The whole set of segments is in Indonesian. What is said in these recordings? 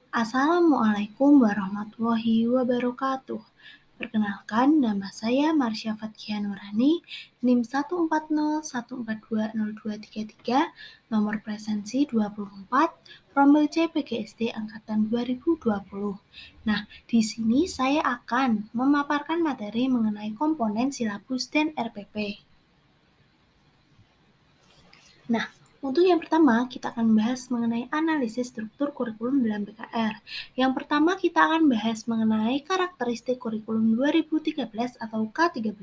Assalamualaikum warahmatullahi wabarakatuh. Perkenalkan, nama saya Marsha Fatkia Nurani, NIM 140142023, nomor presensi 24, Promil C PGSD angkatan 2020. Nah, di sini saya akan memaparkan materi mengenai komponen silabus dan RPP. Nah, untuk yang pertama, kita akan bahas mengenai analisis struktur kurikulum dalam PKR. Yang pertama, kita akan bahas mengenai karakteristik kurikulum 2013 atau K13.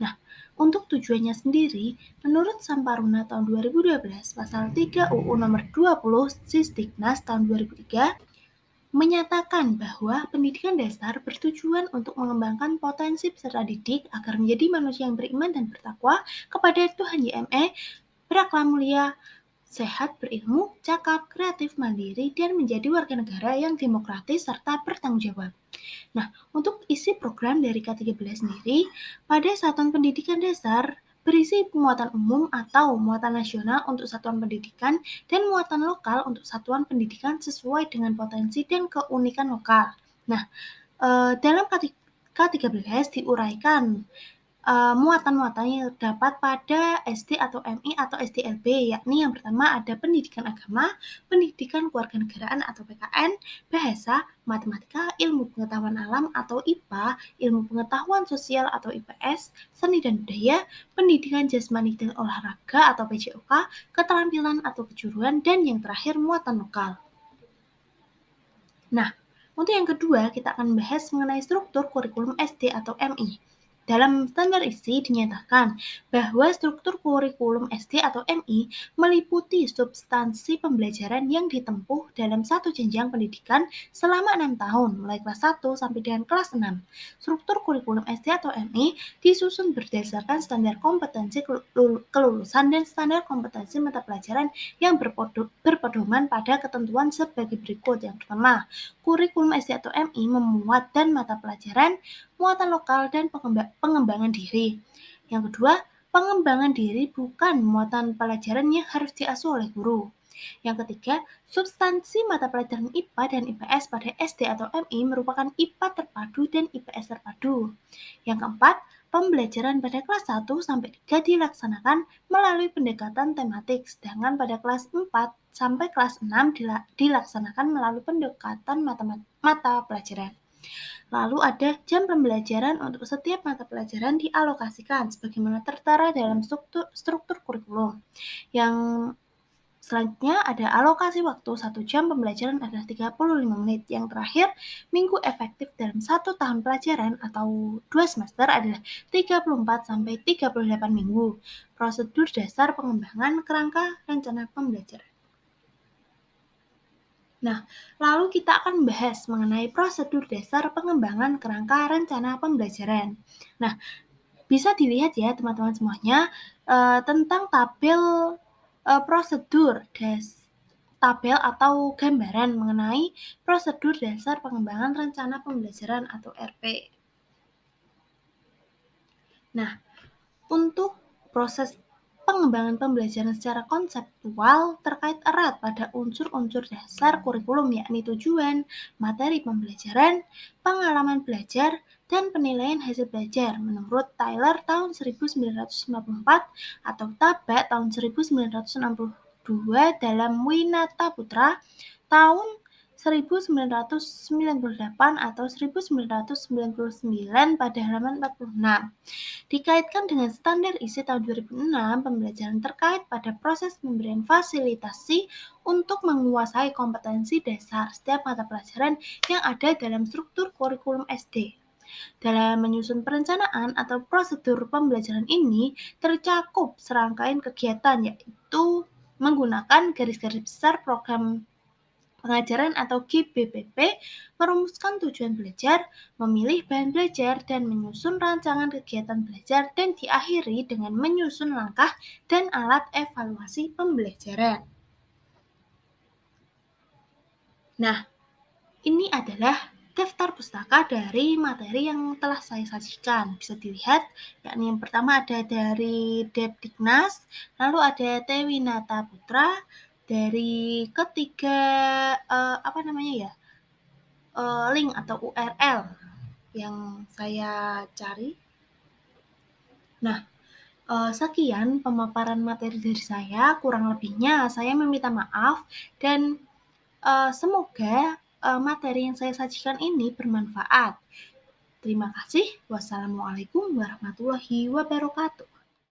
Nah, untuk tujuannya sendiri, menurut Samparuna tahun 2012, pasal 3 UU nomor 20 Sisdiknas tahun 2003, menyatakan bahwa pendidikan dasar bertujuan untuk mengembangkan potensi peserta didik agar menjadi manusia yang beriman dan bertakwa kepada Tuhan YME, berakhlak mulia, sehat, berilmu, cakap, kreatif, mandiri, dan menjadi warga negara yang demokratis serta bertanggung jawab. Nah, untuk isi program dari K13 sendiri, pada satuan pendidikan dasar berisi muatan umum atau muatan nasional untuk satuan pendidikan dan muatan lokal untuk satuan pendidikan sesuai dengan potensi dan keunikan lokal. Nah, dalam K13 diuraikan muatan-muatan yang terdapat pada SD atau MI atau SDLB, yakni yang pertama ada pendidikan agama, pendidikan kewarganegaraan atau PKN, bahasa, matematika, ilmu pengetahuan alam atau IPA, ilmu pengetahuan sosial atau IPS, seni dan budaya, pendidikan jasmani dan olahraga atau PJOK, keterampilan atau kejuruan, dan yang terakhir muatan lokal. Nah, untuk yang kedua kita akan bahas mengenai struktur kurikulum SD atau MI. Dalam standar isi dinyatakan bahwa struktur kurikulum SD atau MI meliputi substansi pembelajaran yang ditempuh dalam satu jenjang pendidikan selama 6 tahun, mulai kelas 1 sampai dengan kelas 6. Struktur kurikulum SD atau MI disusun berdasarkan standar kompetensi kelulusan dan standar kompetensi mata pelajaran yang berpedoman pada ketentuan sebagai berikut. Yang pertama, kurikulum SD atau MI memuat dan mata pelajaran muatan lokal dan pengembangan diri. Yang kedua, pengembangan diri bukan muatan pelajaran yang harus diasuh oleh guru. Yang ketiga, substansi mata pelajaran IPA dan IPS pada SD atau MI merupakan IPA terpadu dan IPS terpadu. Yang keempat, pembelajaran pada kelas 1 sampai 3 dilaksanakan melalui pendekatan tematik, sedangkan pada kelas 4 sampai kelas 6 dilaksanakan melalui pendekatan mata pelajaran. Lalu ada jam pembelajaran untuk setiap mata pelajaran dialokasikan sebagaimana tertera dalam struktur kurikulum. Yang selanjutnya ada alokasi waktu 1 jam pembelajaran adalah 35 menit. Yang terakhir, minggu efektif dalam 1 tahun pelajaran atau 2 semester adalah 34 sampai 38 minggu. Prosedur dasar pengembangan kerangka rencana pembelajaran. Nah, lalu kita akan bahas mengenai prosedur dasar pengembangan kerangka rencana pembelajaran. Nah, bisa dilihat ya teman-teman semuanya tentang tabel prosedur tabel atau gambaran mengenai prosedur dasar pengembangan rencana pembelajaran atau RP. Nah, untuk proses pengembangan pembelajaran secara konseptual terkait erat pada unsur-unsur dasar kurikulum, yakni tujuan, materi pembelajaran, pengalaman belajar, dan penilaian hasil belajar menurut Tyler tahun 1954 atau Tabak tahun 1962 dalam Winata Putra tahun 1998 atau 1999 pada halaman 46. Dikaitkan dengan standar isi tahun 2006, pembelajaran terkait pada proses pemberian fasilitasi untuk menguasai kompetensi dasar setiap mata pelajaran yang ada dalam struktur kurikulum SD. Dalam menyusun perencanaan atau prosedur pembelajaran ini tercakup serangkaian kegiatan, yaitu menggunakan garis-garis besar program pengajaran atau GBPP, merumuskan tujuan belajar, memilih bahan belajar, dan menyusun rancangan kegiatan belajar, dan diakhiri dengan menyusun langkah dan alat evaluasi pembelajaran. Nah, ini adalah daftar pustaka dari materi yang telah saya sajikan. Bisa dilihat, yakni yang pertama ada dari Depdiknas, lalu ada Tewinata Putra, dari ketiga link atau URL yang saya cari. Nah, sekian pemaparan materi dari saya, kurang lebihnya saya meminta maaf dan semoga materi yang saya sajikan ini bermanfaat. Terima kasih. Wassalamualaikum warahmatullahi wabarakatuh.